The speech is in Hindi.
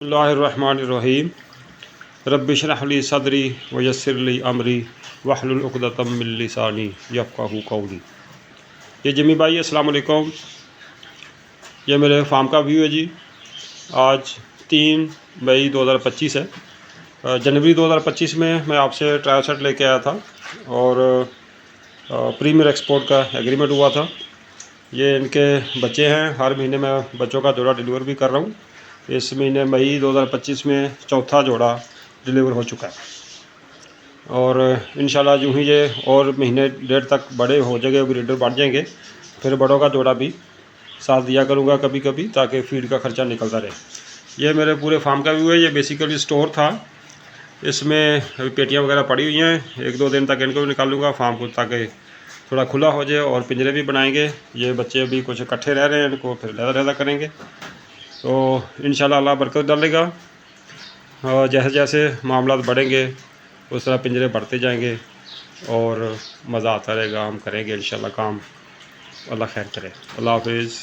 बिस्मिल्लाहिर्रहमानिर्रहीम रब्बिश रह ली सदरी व यस्सिर ली अमरी वहलुल उक़दतम मिन लिसानी यफ़क़हू क़ौली। ये जिमी भाई अस्सलाम वालेकुम। ये मेरे फार्म का व्यू है जी। आज 3 मई 2025 है। जनवरी 2025 में मैं आपसे ट्रायल सेट लेके आया था और प्रीमियर एक्सपोर्ट का एग्रीमेंट हुआ था। ये इनके बच्चे हैं। हर महीने मैं बच्चों का जोड़ा डिलीवर भी कर रहा हूँ। इस महीने मई 2025 में चौथा जोड़ा डिलीवर हो चुका है और इंशाल्लाह यूँ ही ये और महीने डेढ़ तक बड़े हो जाएंगे, ब्रीडर बढ़ जाएंगे, फिर बड़ों का जोड़ा भी साथ दिया करूँगा कभी कभी, ताकि फीड का ख़र्चा निकलता रहे। ये मेरे पूरे फार्म का व्यू है। ये बेसिकली स्टोर था, इसमें अभी पेटियाँ वगैरह पड़ी हुई हैं। 1-2 दिन तक इनको भी निकाल लूँगा फार्म को, ताकि थोड़ा खुला हो जाए, और पिंजरे भी बनाएंगे। ये बच्चे अभी कुछ इकट्ठे रह रहे हैं, इनको फिर लहदा करेंगे तो इंशाल्लाह अल्लाह बरकत डालेगा। और जैसे जैसे मामलात बढ़ेंगे उस तरह पिंजरे बढ़ते जाएंगे और मज़ा आता रहेगा। हम करेंगे इंशाल्लाह काम। अल्लाह खैर करे। अल्लाह हाफिज़।